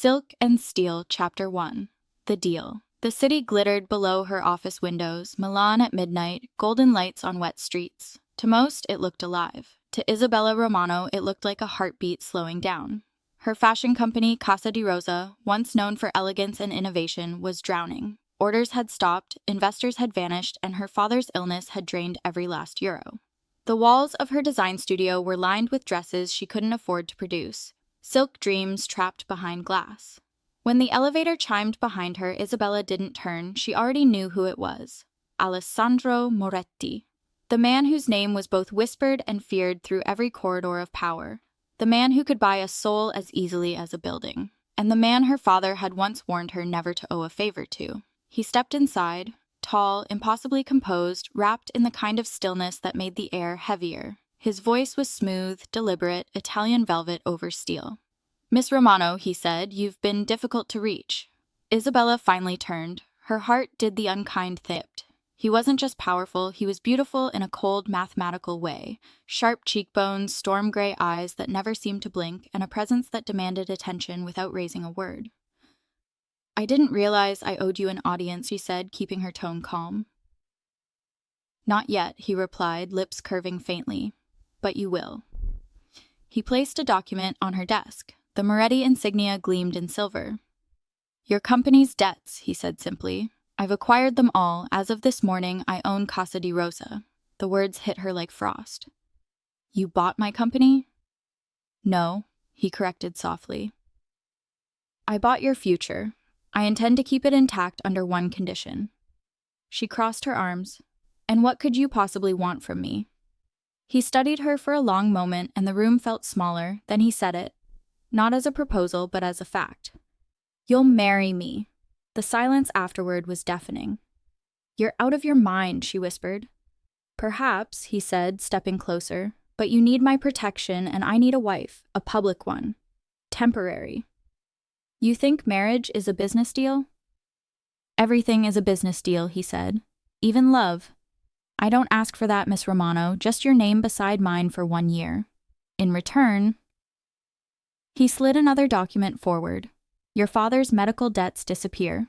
Silk and Steel, Chapter 1. The Deal. The city glittered below her office windows, Milan at midnight, golden lights on wet streets. To most, it looked alive. To Isabella Romano, it looked like a heartbeat slowing down. Her fashion company, Casa di Rosa, once known for elegance and innovation, was drowning. Orders had stopped, investors had vanished, and her father's illness had drained every last euro. The walls of her design studio were lined with dresses she couldn't afford to produce. Silk dreams trapped behind glass. When the elevator chimed behind her, Isabella didn't turn. She already knew who it was. Alessandro Moretti. The man whose name was both whispered and feared through every corridor of power. The man who could buy a soul as easily as a building. And the man her father had once warned her never to owe a favor to. He stepped inside, tall, impossibly composed, wrapped in the kind of stillness that made the air heavier. His voice was smooth, deliberate, Italian velvet over steel. "Miss Romano," he said, "you've been difficult to reach." Isabella finally turned. Her heart did the unkind thing. He wasn't just powerful, he was beautiful in a cold, mathematical way. Sharp cheekbones, storm-gray eyes that never seemed to blink, and a presence that demanded attention without raising a word. "I didn't realize I owed you an audience," she said, keeping her tone calm. "Not yet," he replied, lips curving faintly. "But you will." He placed a document on her desk. The Moretti insignia gleamed in silver. "Your company's debts," he said simply. "I've acquired them all. As of this morning, I own Casa di Rosa." The words hit her like frost. "You bought my company?" "No," he corrected softly. "I bought your future. I intend to keep it intact under one condition." She crossed her arms. "And what could you possibly want from me?" He studied her for a long moment, and the room felt smaller. Then he said it, not as a proposal, but as a fact. "You'll marry me." The silence afterward was deafening. "You're out of your mind," she whispered. "Perhaps," he said, stepping closer, "but you need my protection, and I need a wife, a public one. Temporary." "You think marriage is a business deal?" "Everything is a business deal," he said. "Even love. I don't ask for that, Miss Romano, just your name beside mine for 1 year. In return..." He slid another document forward. "Your father's medical debts disappear.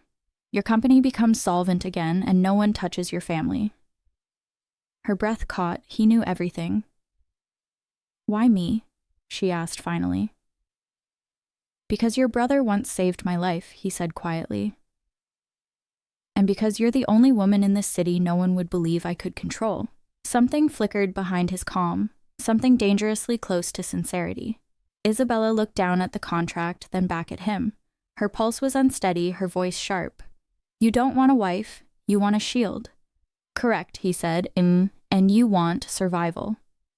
Your company becomes solvent again, and no one touches your family." Her breath caught. He knew everything. "Why me?" she asked finally. "Because your brother once saved my life," he said quietly. "And because you're the only woman in this city no one would believe I could control." Something flickered behind his calm, something dangerously close to sincerity. Isabella looked down at the contract, then back at him. Her pulse was unsteady, her voice sharp. "You don't want a wife, you want a shield." "Correct," he said, "and you want survival."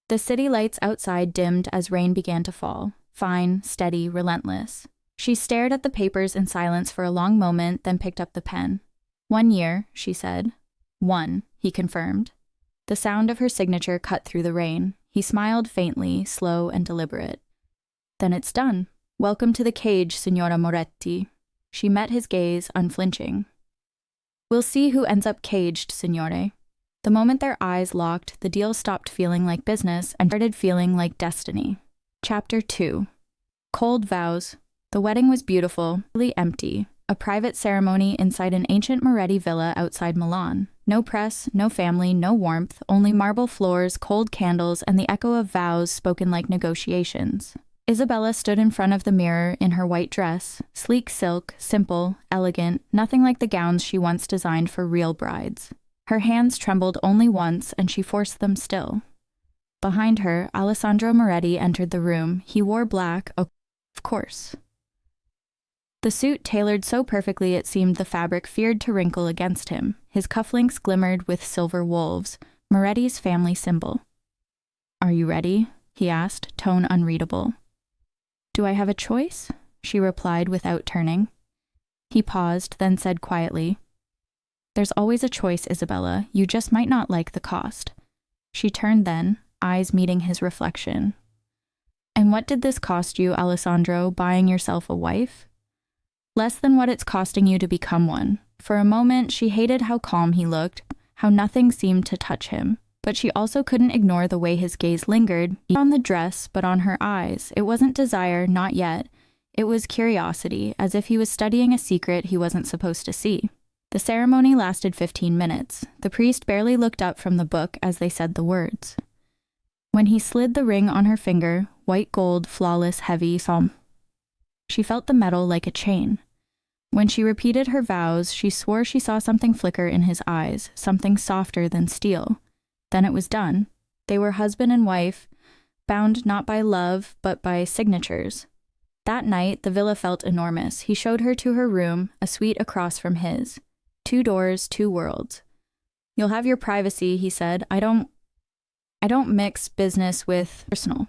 The city lights outside dimmed as rain began to fall, fine, steady, relentless. She stared at the papers in silence for a long moment, then picked up the pen. 1 year, she said. 1, he confirmed. The sound of her signature cut through the rain. He smiled faintly, slow and deliberate. "Then it's done. Welcome to the cage, Signora Moretti." She met his gaze, unflinching. "We'll see who ends up caged, Signore." The moment their eyes locked, the deal stopped feeling like business and started feeling like destiny. Chapter 2. Cold vows. The wedding was beautiful, really empty. A private ceremony inside an ancient Moretti villa outside Milan. No press, no family, no warmth, only marble floors, cold candles, and the echo of vows spoken like negotiations. Isabella stood in front of the mirror in her white dress, sleek silk, simple, elegant, nothing like the gowns she once designed for real brides. Her hands trembled only once, and she forced them still. Behind her, Alessandro Moretti entered the room. He wore black, of course. The suit tailored so perfectly it seemed the fabric feared to wrinkle against him. His cufflinks glimmered with silver wolves, Moretti's family symbol. "Are you ready?" he asked, tone unreadable. "Do I have a choice?" she replied without turning. He paused, then said quietly, "There's always a choice, Isabella. You just might not like the cost." She turned then, eyes meeting his reflection. "And what did this cost you, Alessandro, buying yourself a wife?" "Less than what it's costing you to become one." For a moment, she hated how calm he looked, how nothing seemed to touch him. But she also couldn't ignore the way his gaze lingered, not on the dress, but on her eyes. It wasn't desire, not yet. It was curiosity, as if he was studying a secret he wasn't supposed to see. The ceremony lasted 15 minutes. The priest barely looked up from the book as they said the words. When he slid the ring on her finger, white gold, flawless, heavy, solemn, she felt the metal like a chain. When she repeated her vows, she swore she saw something flicker in his eyes, something softer than steel. Then it was done. They were husband and wife, bound not by love, but by signatures. That night, the villa felt enormous. He showed her to her room, a suite across from his. 2 doors, 2 worlds. You'll have your privacy, he said. I don't mix business with personal.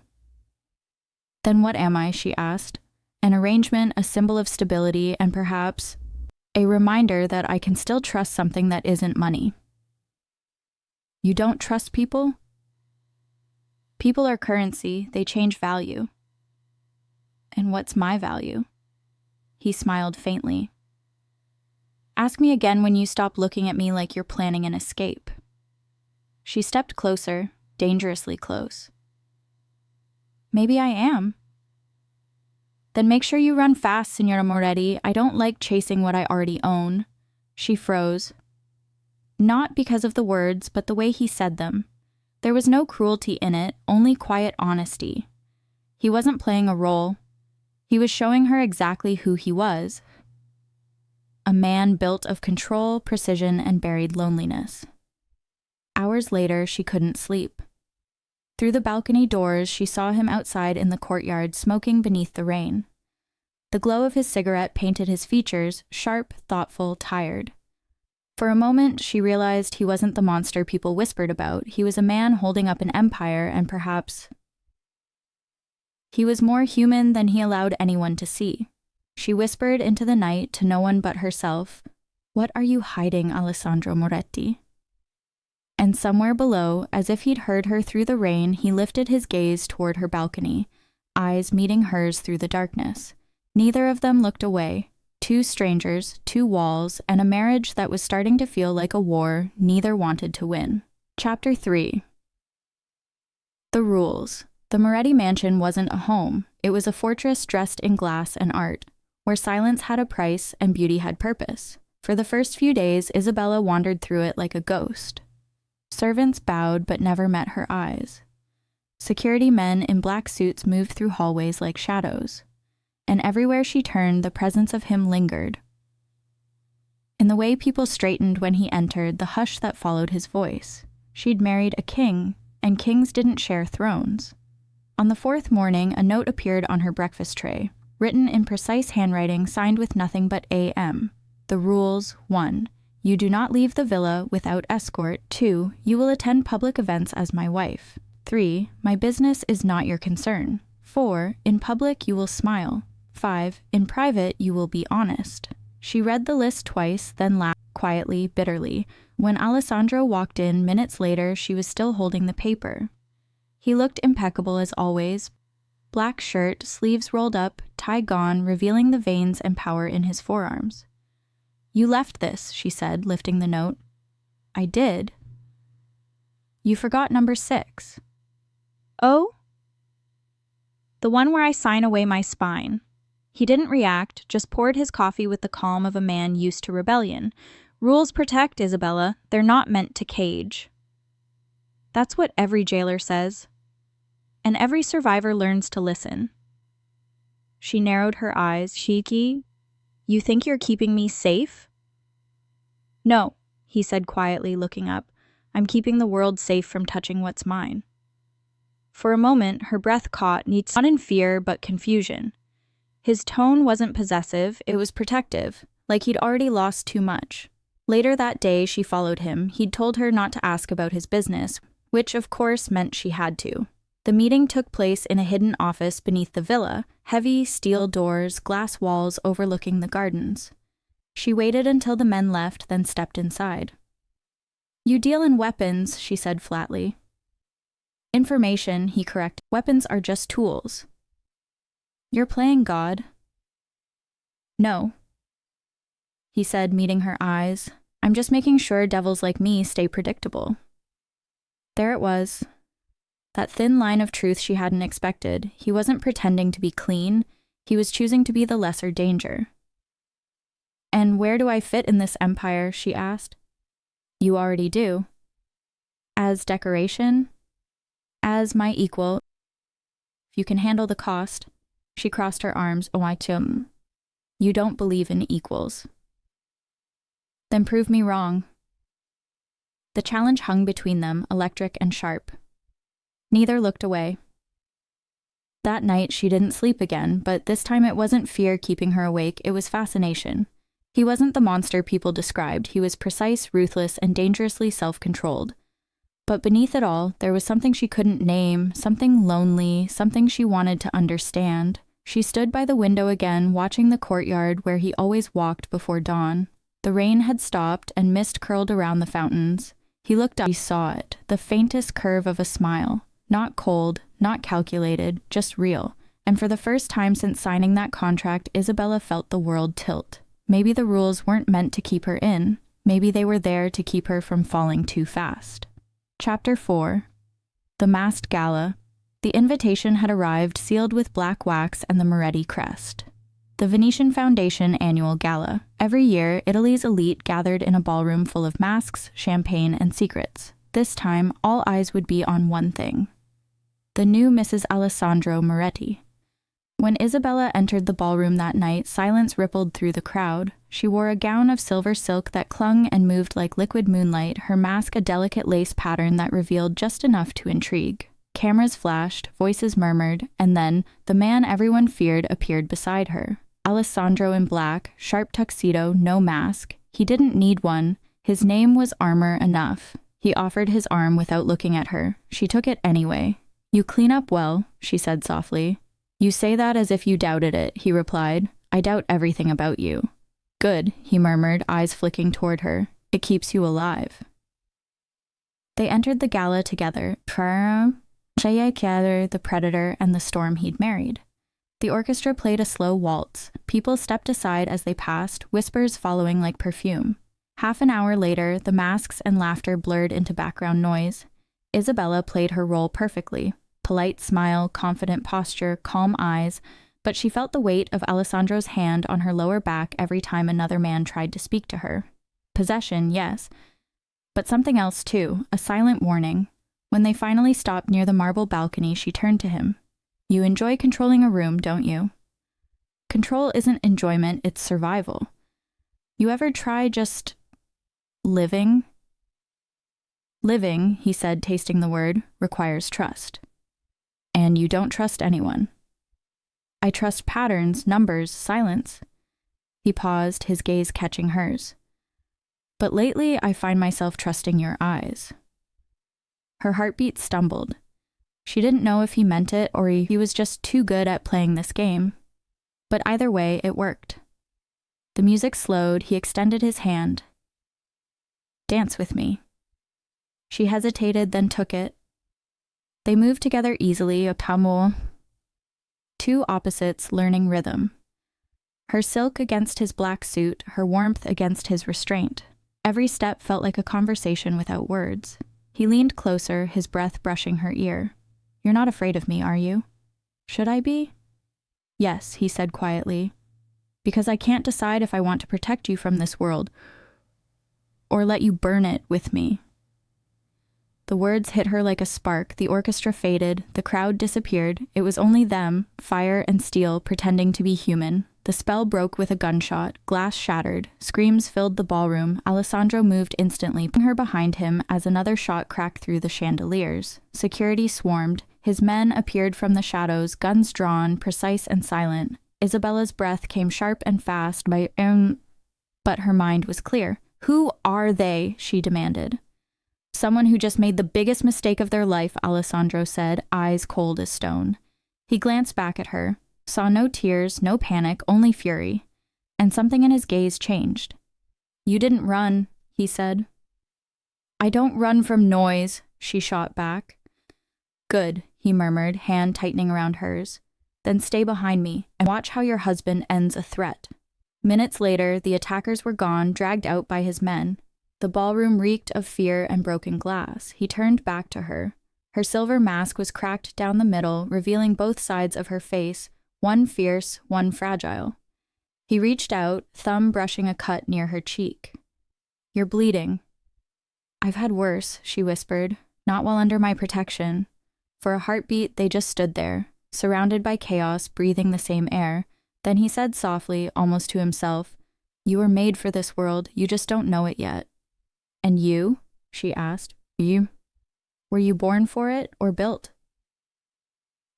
Then what am I, she asked. An arrangement, a symbol of stability, and perhaps a reminder that I can still trust something that isn't money. You don't trust people? People are currency, they change value. And what's my value? He smiled faintly. Ask me again when you stop looking at me like you're planning an escape. She stepped closer, dangerously close. Maybe I am. Then make sure you run fast, Signora Moretti. I don't like chasing what I already own. She froze. Not because of the words, but the way he said them. There was no cruelty in it, only quiet honesty. He wasn't playing a role. He was showing her exactly who he was. A man built of control, precision, and buried loneliness. Hours later, she couldn't sleep. Through the balcony doors, she saw him outside in the courtyard, smoking beneath the rain. The glow of his cigarette painted his features, sharp, thoughtful, tired. For a moment, she realized he wasn't the monster people whispered about. He was a man holding up an empire, and perhaps he was more human than he allowed anyone to see. She whispered into the night to no one but herself, "What are you hiding, Alessandro Moretti?" And somewhere below, as if he'd heard her through the rain, he lifted his gaze toward her balcony, eyes meeting hers through the darkness. Neither of them looked away. 2 strangers, 2 walls, and a marriage that was starting to feel like a war neither wanted to win. Chapter 3. The rules. The Moretti mansion wasn't a home. It was a fortress dressed in glass and art, where silence had a price and beauty had purpose. For the first few days, Isabella wandered through it like a ghost. Servants bowed but never met her eyes. Security men in black suits moved through hallways like shadows. And everywhere she turned, the presence of him lingered. In the way people straightened when he entered, the hush that followed his voice. She'd married a king, and kings didn't share thrones. On the 4th morning, a note appeared on her breakfast tray, written in precise handwriting, signed with nothing but A.M. The rules: 1. You do not leave the villa without escort. 2. You will attend public events as my wife. 3. My business is not your concern. 4. In public you will smile. 5. In private you will be honest. She read the list twice, then laughed quietly, bitterly. When Alessandro walked in minutes later, she was still holding the paper. He looked impeccable as always. Black shirt, sleeves rolled up, tie gone, revealing the veins and power in his forearms. You left this, she said, lifting the note. I did. You forgot number 6. Oh? The one where I sign away my spine. He didn't react, just poured his coffee with the calm of a man used to rebellion. Rules protect, Isabella. They're not meant to cage. That's what every jailer says. And every survivor learns to listen. She narrowed her eyes. Shiki, you think you're keeping me safe? No, he said quietly, looking up. I'm keeping the world safe from touching what's mine. For a moment, her breath caught, not in fear, but confusion. His tone wasn't possessive, it was protective, like he'd already lost too much. Later that day, she followed him. He'd told her not to ask about his business, which of course meant she had to. The meeting took place in a hidden office beneath the villa, heavy steel doors, glass walls overlooking the gardens. She waited until the men left, then stepped inside. You deal in weapons, she said flatly. Information, he corrected. Weapons are just tools. You're playing God. No, he said, meeting her eyes. I'm just making sure devils like me stay predictable. There it was. That thin line of truth she hadn't expected. He wasn't pretending to be clean. He was choosing to be the lesser danger. "And where do I fit in this empire?" she asked. "You already do." "As decoration?" "As my equal. If you can handle the cost." She crossed her arms. "Oh, I chum. You don't believe in equals." "Then prove me wrong." The challenge hung between them, electric and sharp. Neither looked away. That night she didn't sleep again, but this time it wasn't fear keeping her awake, it was fascination. He wasn't the monster people described, he was precise, ruthless, and dangerously self-controlled. But beneath it all, there was something she couldn't name, something lonely, something she wanted to understand. She stood by the window again, watching the courtyard where he always walked before dawn. The rain had stopped and mist curled around the fountains. He looked up, he saw it, the faintest curve of a smile. Not cold, not calculated, just real. And for the first time since signing that contract, Isabella felt the world tilt. Maybe the rules weren't meant to keep her in. Maybe they were there to keep her from falling too fast. Chapter 4. The Masked Gala. The invitation had arrived, sealed with black wax and the Moretti crest. The Venetian Foundation Annual Gala. Every year, Italy's elite gathered in a ballroom full of masks, champagne, and secrets. This time, all eyes would be on one thing. The new Mrs. Alessandro Moretti. When Isabella entered the ballroom that night, silence rippled through the crowd. She wore a gown of silver silk that clung and moved like liquid moonlight, her mask a delicate lace pattern that revealed just enough to intrigue. Cameras flashed, voices murmured, and then the man everyone feared appeared beside her. Alessandro in black, sharp tuxedo, no mask. He didn't need one. His name was armor enough. He offered his arm without looking at her. She took it anyway. "You clean up well," she said softly. "You say that as if you doubted it," he replied. "I doubt everything about you." "Good," he murmured, eyes flicking toward her. "It keeps you alive." They entered the gala together. The predator and the storm he'd married. The orchestra played a slow waltz. People stepped aside as they passed, whispers following like perfume. Half an hour later, the masks and laughter blurred into background noise. Isabella played her role perfectly. Polite smile, confident posture, calm eyes, but she felt the weight of Alessandro's hand on her lower back every time another man tried to speak to her. Possession, yes, but something else too, a silent warning. When they finally stopped near the marble balcony, she turned to him. "You enjoy controlling a room, don't you?" "Control isn't enjoyment, it's survival. You ever try just living?" "Living," he said, tasting the word, "requires trust. And you don't trust anyone." "I trust patterns, numbers, silence." He paused, his gaze catching hers. "But lately I find myself trusting your eyes." Her heartbeat stumbled. She didn't know if he meant it or if he was just too good at playing this game. But either way, it worked. The music slowed, he extended his hand. "Dance with me." She hesitated, then took it. They moved together easily, a tamul. Two opposites learning rhythm. Her silk against his black suit, her warmth against his restraint. Every step felt like a conversation without words. He leaned closer, his breath brushing her ear. "You're not afraid of me, are you?" "Should I be?" "Yes," he said quietly. "Because I can't decide if I want to protect you from this world or let you burn it with me." The words hit her like a spark, the orchestra faded, the crowd disappeared, it was only them, fire and steel, pretending to be human. The spell broke with a gunshot, glass shattered, screams filled the ballroom, Alessandro moved instantly, putting her behind him as another shot cracked through the chandeliers. Security swarmed, his men appeared from the shadows, guns drawn, precise and silent. Isabella's breath came sharp and fast, but her mind was clear. "Who are they?" she demanded. "Someone who just made the biggest mistake of their life," Alessandro said, eyes cold as stone. He glanced back at her, saw no tears, no panic, only fury. And something in his gaze changed. "You didn't run," he said. "I don't run from noise," she shot back. "Good," he murmured, hand tightening around hers. "Then stay behind me and watch how your husband ends a threat." Minutes later, the attackers were gone, dragged out by his men. The ballroom reeked of fear and broken glass. He turned back to her. Her silver mask was cracked down the middle, revealing both sides of her face, one fierce, one fragile. He reached out, thumb brushing a cut near her cheek. "You're bleeding." "I've had worse," she whispered, "not while under my protection." For a heartbeat, they just stood there, surrounded by chaos, breathing the same air. Then he said softly, almost to himself, "You were made for this world, you just don't know it yet." "And you?" she asked. "You? Were you born for it or built?"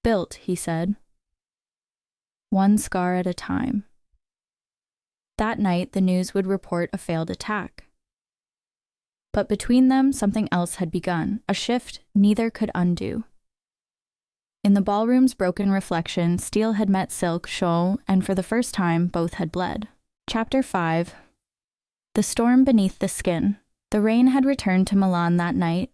"Built," he said. "One scar at a time." That night, the news would report a failed attack. But between them, something else had begun, a shift neither could undo. In the ballroom's broken reflection, steel had met silk, show, and for the first time, both had bled. Chapter 5. The storm beneath the skin. The rain had returned to Milan that night,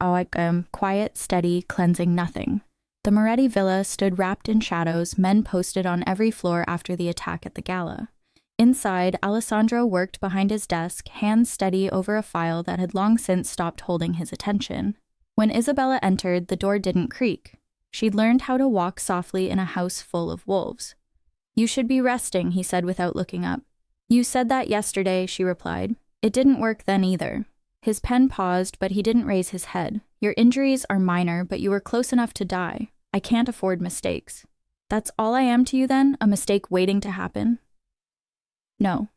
quiet, steady, cleansing nothing. The Moretti villa stood wrapped in shadows, men posted on every floor after the attack at the gala. Inside, Alessandro worked behind his desk, hands steady over a file that had long since stopped holding his attention. When Isabella entered, the door didn't creak. She'd learned how to walk softly in a house full of wolves. "You should be resting," he said without looking up. "You said that yesterday," she replied. "It didn't work then either." His pen paused, but he didn't raise his head. "Your injuries are minor, but you were close enough to die. I can't afford mistakes." "That's all I am to you then? A mistake waiting to happen?" "No."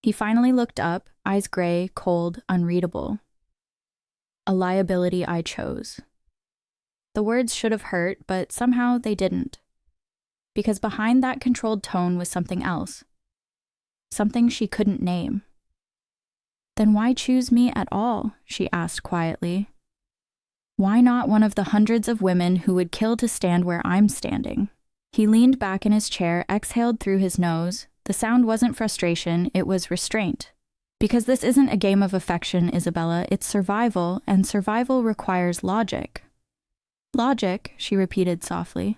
He finally looked up, eyes gray, cold, unreadable. "A liability I chose." The words should have hurt, but somehow they didn't. Because behind that controlled tone was something else. Something she couldn't name. "Then why choose me at all?" she asked quietly. "Why not one of the hundreds of women who would kill to stand where I'm standing?" He leaned back in his chair, exhaled through his nose. The sound wasn't frustration, it was restraint. "Because this isn't a game of affection, Isabella, it's survival, and survival requires logic." "Logic," she repeated softly.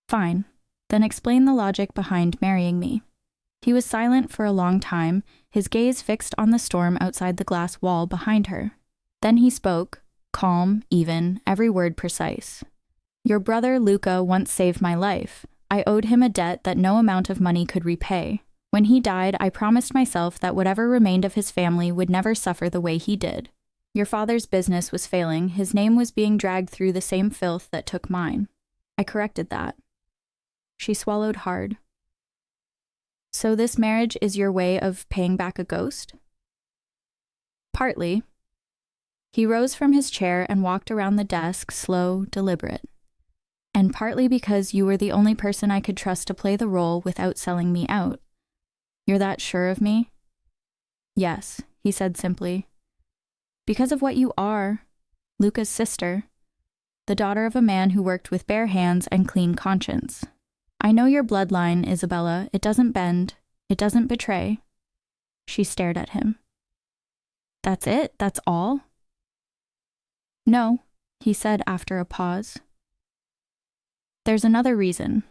"Fine. Then explain the logic behind marrying me." He was silent for a long time, his gaze fixed on the storm outside the glass wall behind her. Then he spoke, calm, even, every word precise. "Your brother Luca once saved my life. I owed him a debt that no amount of money could repay. When he died, I promised myself that whatever remained of his family would never suffer the way he did. Your father's business was failing, his name was being dragged through the same filth that took mine. I corrected that." She swallowed hard. "So this marriage is your way of paying back a ghost?" "Partly." He rose from his chair and walked around the desk, slow, deliberate. "And partly because you were the only person I could trust to play the role without selling me out. You're that sure of me?" "Yes," he said simply. "Because of what you are, Luca's sister, the daughter of a man who worked with bare hands and clean conscience. I know your bloodline, Isabella. It doesn't bend. It doesn't betray." She stared at him. "That's it? That's all?" "No," he said after a pause. "There's another reason."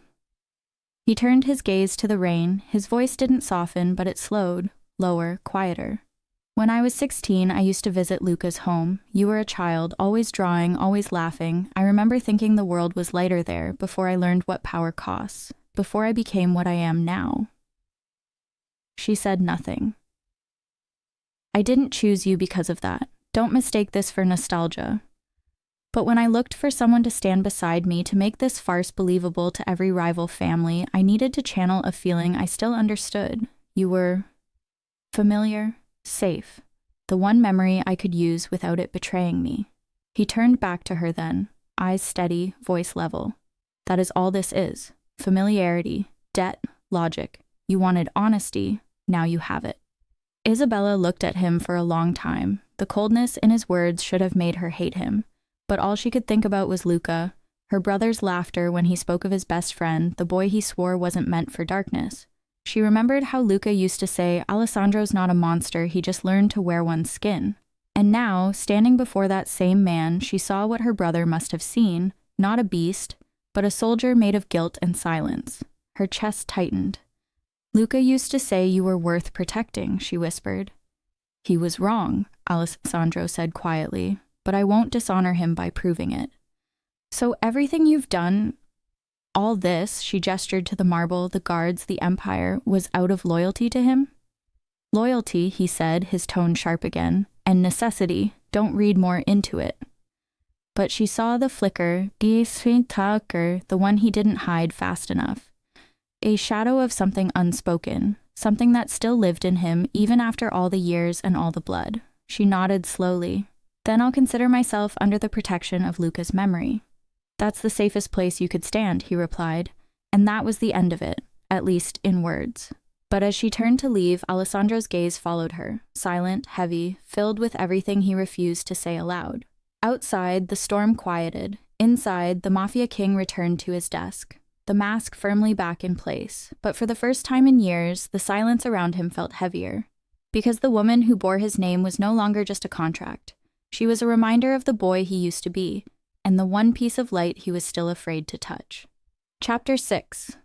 He turned his gaze to the rain. His voice didn't soften, but it slowed, lower, quieter. "When I was 16, I used to visit Luca's home. You were a child, always drawing, always laughing. I remember thinking the world was lighter there before I learned what power costs, before I became what I am now." She said nothing. "I didn't choose you because of that. Don't mistake this for nostalgia. But when I looked for someone to stand beside me to make this farce believable to every rival family, I needed to channel a feeling I still understood. You were familiar, safe, the one memory I could use without it betraying me." He turned back to her then, eyes steady, voice level. "That is all this is. Familiarity, debt, logic. You wanted honesty, now you have it." Isabella looked at him for a long time. The coldness in his words should have made her hate him. But all she could think about was Luca, her brother's laughter when he spoke of his best friend, the boy he swore wasn't meant for darkness. She remembered how Luca used to say, "Alessandro's not a monster, he just learned to wear one's skin." And now, standing before that same man, she saw what her brother must have seen, not a beast, but a soldier made of guilt and silence. Her chest tightened. "Luca used to say you were worth protecting," she whispered. "He was wrong," Alessandro said quietly, "but I won't dishonor him by proving it." "So everything you've done, all this, she gestured to the marble, the guards, the empire, was out of loyalty to him? Loyalty, he said, his tone sharp again, and necessity, don't read more into it. But she saw the flicker, the one he didn't hide fast enough. A shadow of something unspoken, something that still lived in him even after all the years and all the blood. She nodded slowly. Then I'll consider myself under the protection of Luca's memory. That's the safest place you could stand, he replied, and that was the end of it, at least in words. But as she turned to leave, Alessandro's gaze followed her, silent, heavy, filled with everything he refused to say aloud. Outside, the storm quieted. Inside, the Mafia king returned to his desk, the mask firmly back in place. But for the first time in years, the silence around him felt heavier. Because the woman who bore his name was no longer just a contract. She was a reminder of the boy he used to be, and the one piece of light he was still afraid to touch. Chapter 6.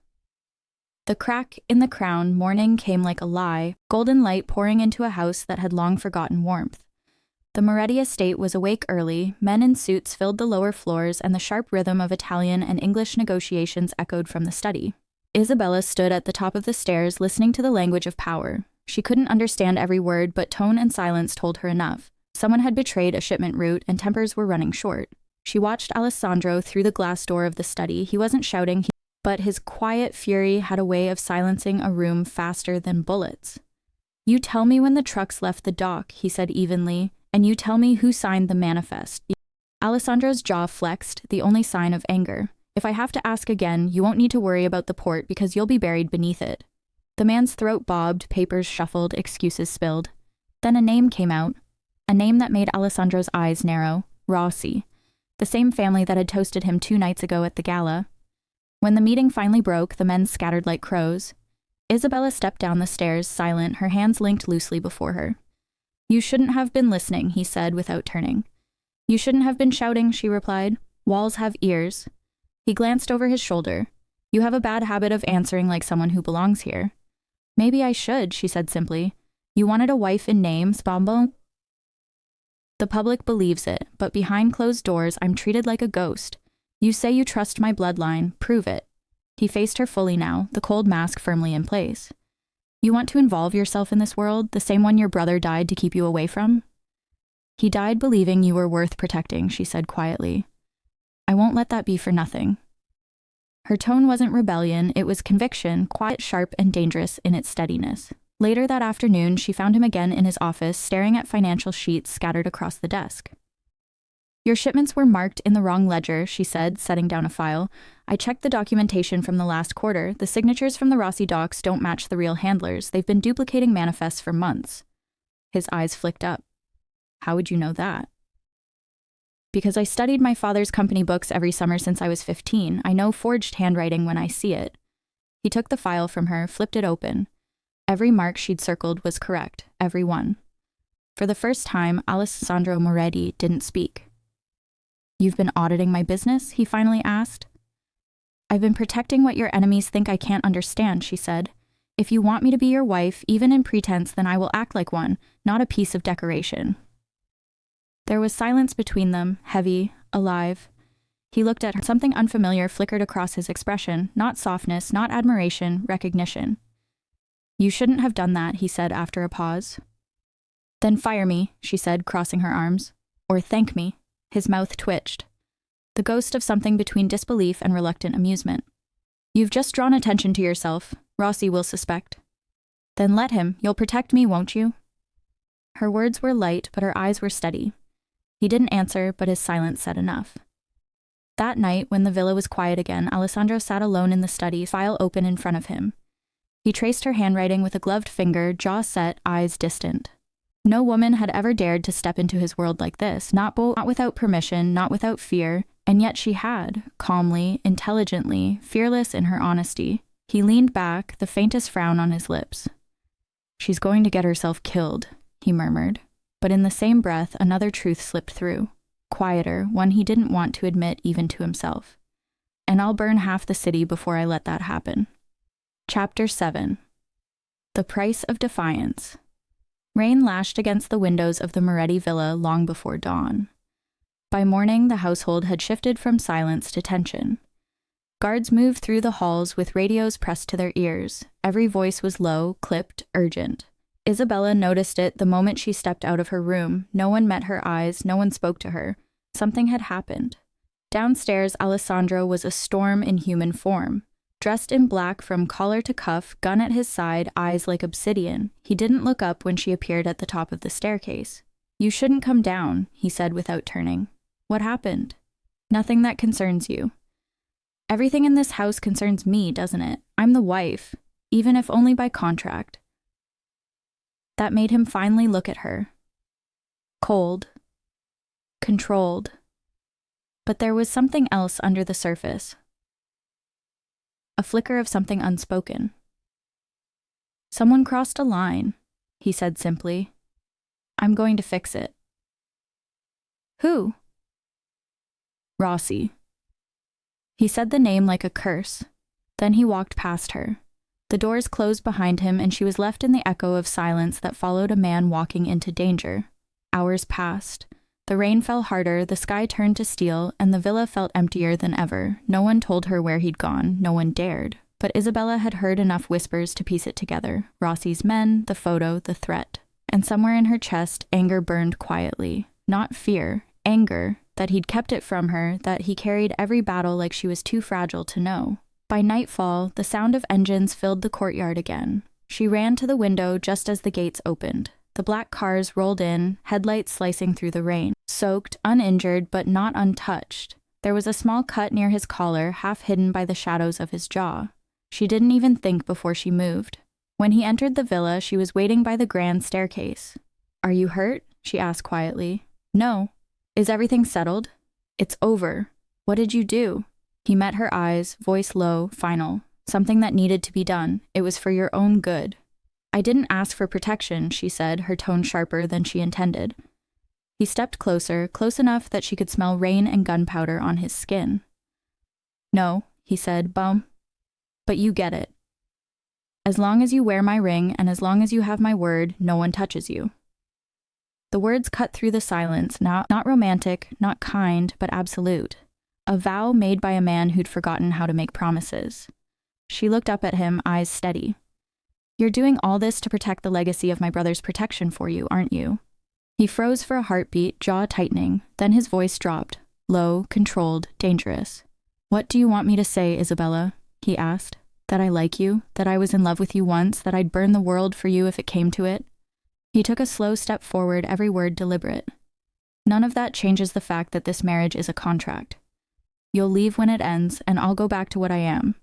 The crack in the crown, morning came like a lie, golden light pouring into a house that had long forgotten warmth. The Moretti estate was awake early, men in suits filled the lower floors, and the sharp rhythm of Italian and English negotiations echoed from the study. Isabella stood at the top of the stairs, listening to the language of power. She couldn't understand every word, but tone and silence told her enough. Someone had betrayed a shipment route, and tempers were running short. She watched Alessandro through the glass door of the study. He wasn't shouting, but his quiet fury had a way of silencing a room faster than bullets. "You tell me when the trucks left the dock," he said evenly, "and you tell me who signed the manifest." Alessandro's jaw flexed, the only sign of anger. "If I have to ask again, you won't need to worry about the port because you'll be buried beneath it." The man's throat bobbed, papers shuffled, excuses spilled. Then a name came out, a name that made Alessandro's eyes narrow: Rossi, the same family that had toasted him 2 nights ago at the gala. When the meeting finally broke, the men scattered like crows. Isabella stepped down the stairs, silent, her hands linked loosely before her. "You shouldn't have been listening," he said without turning. "You shouldn't have been shouting," she replied. "Walls have ears." He glanced over his shoulder. "You have a bad habit of answering like someone who belongs here." "Maybe I should," she said simply. "You wanted a wife in name, Spambo?" "The public believes it, but behind closed doors I'm treated like a ghost. You say you trust my bloodline, prove it." He faced her fully now, the cold mask firmly in place. "You want to involve yourself in this world, the same one your brother died to keep you away from?" "He died believing you were worth protecting," she said quietly. "I won't let that be for nothing." Her tone wasn't rebellion, it was conviction, quiet, sharp, and dangerous in its steadiness. Later that afternoon, she found him again in his office, staring at financial sheets scattered across the desk. "Your shipments were marked in the wrong ledger," she said, setting down a file. "I checked the documentation from the last quarter. The signatures from the Rossi docs don't match the real handlers. They've been duplicating manifests for months." His eyes flicked up. "How would you know that?" "Because I studied my father's company books every summer since I was 15. I know forged handwriting when I see it." He took the file from her, flipped it open. Every mark she'd circled was correct, every one. For the first time, Alessandro Moretti didn't speak. "You've been auditing my business?" he finally asked. "I've been protecting what your enemies think I can't understand," she said. "If you want me to be your wife, even in pretense, then I will act like one, not a piece of decoration." There was silence between them, heavy, alive. He looked at her. Something unfamiliar flickered across his expression, not softness, not admiration, recognition. "You shouldn't have done that," he said after a pause. "Then fire me," she said, crossing her arms. "Or thank me." His mouth twitched, the ghost of something between disbelief and reluctant amusement. "You've just drawn attention to yourself. Rossi will suspect." "Then let him. You'll protect me, won't you?" Her words were light, but her eyes were steady. He didn't answer, but his silence said enough. That night, when the villa was quiet again, Alessandro sat alone in the study, file open in front of him. He traced her handwriting with a gloved finger, jaw set, eyes distant. No woman had ever dared to step into his world like this, not without permission, not without fear, and yet she had, calmly, intelligently, fearless in her honesty. He leaned back, the faintest frown on his lips. "She's going to get herself killed," he murmured. But in the same breath, another truth slipped through, quieter, one he didn't want to admit even to himself. "And I'll burn half the city before I let that happen." Chapter 7. The Price of Defiance. Rain lashed against the windows of the Moretti villa long before dawn. By morning, the household had shifted from silence to tension. Guards moved through the halls with radios pressed to their ears. Every voice was low, clipped, urgent. Isabella noticed it the moment she stepped out of her room. No one met her eyes, no one spoke to her. Something had happened. Downstairs, Alessandro was a storm in human form. Dressed in black from collar to cuff, gun at his side, eyes like obsidian. He didn't look up when she appeared at the top of the staircase. "You shouldn't come down," he said without turning. "What happened?" "Nothing that concerns you." "Everything in this house concerns me, doesn't it? I'm the wife, even if only by contract." That made him finally look at her. Cold. Controlled. But there was something else under the surface. A flicker of something unspoken. "Someone crossed a line," he said simply. "I'm going to fix it." "Who?" "Rossi." He said the name like a curse. Then he walked past her. The doors closed behind him, and she was left in the echo of silence that followed a man walking into danger. Hours passed. The rain fell harder, the sky turned to steel, and the villa felt emptier than ever. No one told her where he'd gone, no one dared. But Isabella had heard enough whispers to piece it together. Rossi's men, the photo, the threat. And somewhere in her chest, anger burned quietly. Not fear, anger, that he'd kept it from her, that he carried every battle like she was too fragile to know. By nightfall, the sound of engines filled the courtyard again. She ran to the window just as the gates opened. The black cars rolled in, headlights slicing through the rain. Soaked, uninjured, but not untouched. There was a small cut near his collar, half hidden by the shadows of his jaw. She didn't even think before she moved. When he entered the villa, she was waiting by the grand staircase. "Are you hurt?" she asked quietly. "No." "Is everything settled?" "It's over." "What did you do?" He met her eyes, voice low, final. "Something that needed to be done. It was for your own good." "I didn't ask for protection," she said, her tone sharper than she intended. He stepped closer, close enough that she could smell rain and gunpowder on his skin. "No," he said, "but you get it. As long as you wear my ring, and as long as you have my word, no one touches you." The words cut through the silence, not romantic, not kind, but absolute. A vow made by a man who'd forgotten how to make promises. She looked up at him, eyes steady. "You're doing all this to protect the legacy of my brother's protection for you, aren't you?" He froze for a heartbeat, jaw tightening. Then his voice dropped, low, controlled, dangerous. "What do you want me to say, Isabella?" he asked. "That I like you? That I was in love with you once? That I'd burn the world for you if it came to it?" He took a slow step forward, every word deliberate. "None of that changes the fact that this marriage is a contract. You'll leave when it ends, and I'll go back to what I am.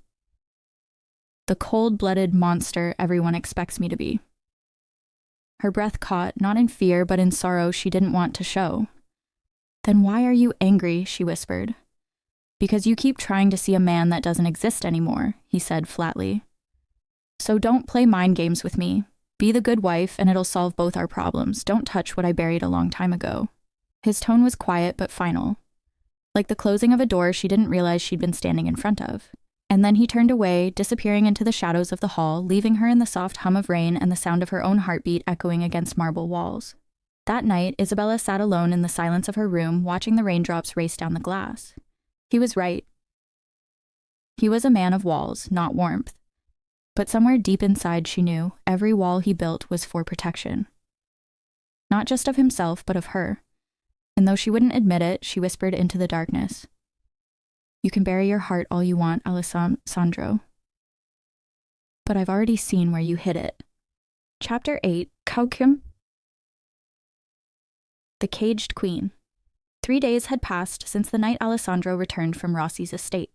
The cold-blooded monster everyone expects me to be." Her breath caught, not in fear, but in sorrow she didn't want to show. "Then why are you angry?" she whispered. "Because you keep trying to see a man that doesn't exist anymore," he said flatly. "So don't play mind games with me. Be the good wife, and it'll solve both our problems. Don't touch what I buried a long time ago." His tone was quiet but final. Like the closing of a door she didn't realize she'd been standing in front of. And then he turned away, disappearing into the shadows of the hall, leaving her in the soft hum of rain and the sound of her own heartbeat echoing against marble walls. That night, Isabella sat alone in the silence of her room, watching the raindrops race down the glass. He was right. He was a man of walls, not warmth. But somewhere deep inside she knew, every wall he built was for protection. Not just of himself, but of her. And though she wouldn't admit it, she whispered into the darkness. "You can bury your heart all you want, Alessandro. But I've already seen where you hid it." Chapter 8, Kaukim. The Caged Queen. 3 days had passed since the night Alessandro returned from Rossi's estate.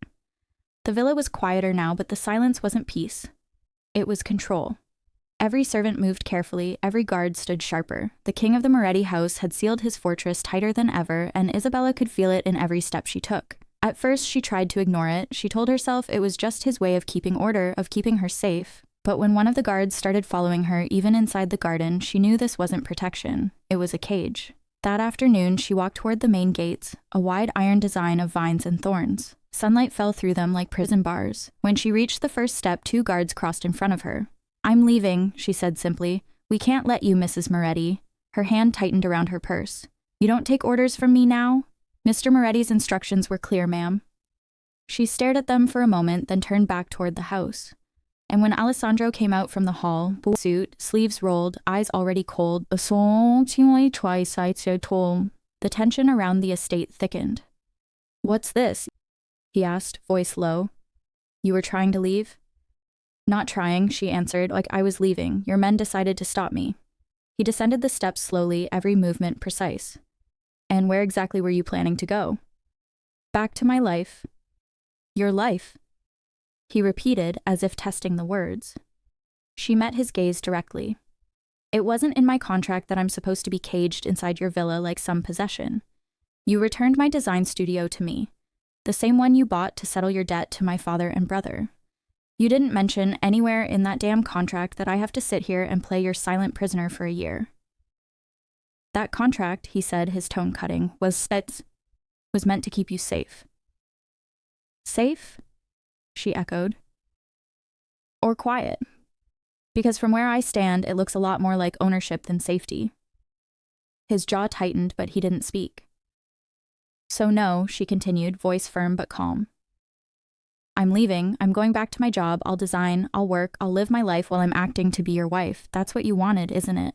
The villa was quieter now, but the silence wasn't peace. It was control. Every servant moved carefully, every guard stood sharper. The king of the Moretti house had sealed his fortress tighter than ever, and Isabella could feel it in every step she took. At first, she tried to ignore it. She told herself it was just his way of keeping order, of keeping her safe. But when one of the guards started following her, even inside the garden, she knew this wasn't protection. It was a cage. That afternoon, she walked toward the main gates, a wide iron design of vines and thorns. Sunlight fell through them like prison bars. When she reached the first step, 2 guards crossed in front of her. "I'm leaving," she said simply. "We can't let you, Mrs. Moretti." Her hand tightened around her purse. "You don't take orders from me now?" "Mr. Moretti's instructions were clear, ma'am." She stared at them for a moment, then turned back toward the house. And when Alessandro came out from the hall, blue suit, sleeves rolled, eyes already cold, the tension around the estate thickened. "What's this?" he asked, voice low. "You were trying to leave?" "Not trying," she answered, "like I was leaving. Your men decided to stop me." He descended the steps slowly, every movement precise. "And where exactly were you planning to go?" "Back to my life." "Your life?" he repeated, as if testing the words. She met his gaze directly. "It wasn't in my contract that I'm supposed to be caged inside your villa like some possession. You returned my design studio to me, the same one you bought to settle your debt to my father and brother. You didn't mention anywhere in that damn contract that I have to sit here and play your silent prisoner for a year." "That contract," he said, his tone cutting, was meant to keep you safe." "Safe?" she echoed. "Or quiet. Because from where I stand, it looks a lot more like ownership than safety." His jaw tightened, but he didn't speak. "So no," she continued, voice firm but calm. "I'm leaving. I'm going back to my job. I'll design, I'll work, I'll live my life while I'm acting to be your wife. That's what you wanted, isn't it?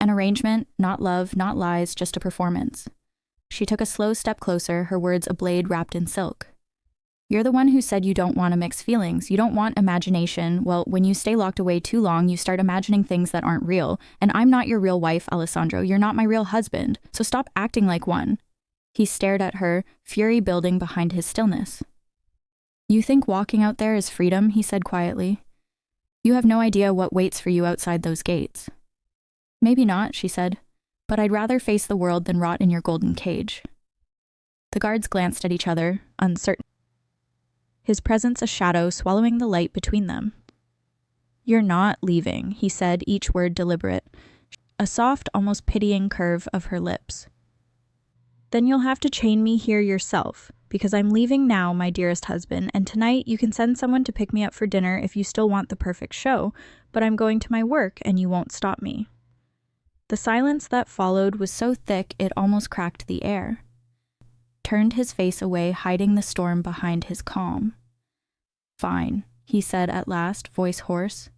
An arrangement, not love, not lies, just a performance." She took a slow step closer, her words a blade wrapped in silk. "You're the one who said you don't want to mix feelings. You don't want imagination. Well, when you stay locked away too long, you start imagining things that aren't real. And I'm not your real wife, Alessandro. You're not my real husband. So stop acting like one." He stared at her, fury building behind his stillness. "You think walking out there is freedom?" he said quietly. "You have no idea what waits for you outside those gates." "Maybe not," she said, "but I'd rather face the world than rot in your golden cage." The guards glanced at each other, uncertain. His presence a shadow swallowing the light between them. "You're not leaving," he said, each word deliberate, a soft, almost pitying curve of her lips. "Then you'll have to chain me here yourself, because I'm leaving now, my dearest husband, and tonight you can send someone to pick me up for dinner if you still want the perfect show, but I'm going to my work and you won't stop me." The silence that followed was so thick it almost cracked the air. Turned his face away, hiding the storm behind his calm. "Fine," he said at last, voice hoarse.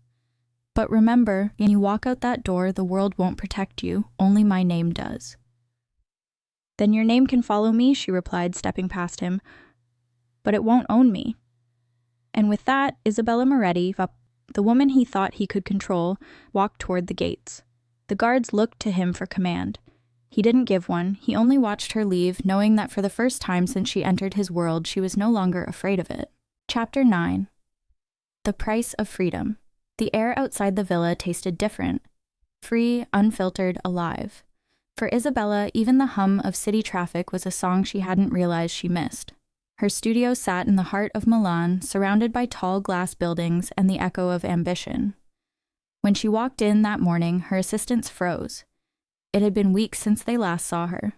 "But remember, when you walk out that door, the world won't protect you, only my name does." "Then your name can follow me," she replied, stepping past him. "But it won't own me." And with that, Isabella Moretti, the woman he thought he could control, walked toward the gates. The guards looked to him for command. He didn't give one. He only watched her leave, knowing that for the first time since she entered his world, she was no longer afraid of it. Chapter 9. The Price of Freedom. The air outside the villa tasted different. Free, unfiltered, alive. For Isabella, even the hum of city traffic was a song she hadn't realized she missed. Her studio sat in the heart of Milan, surrounded by tall glass buildings and the echo of ambition. When she walked in that morning, her assistants froze. It had been weeks since they last saw her.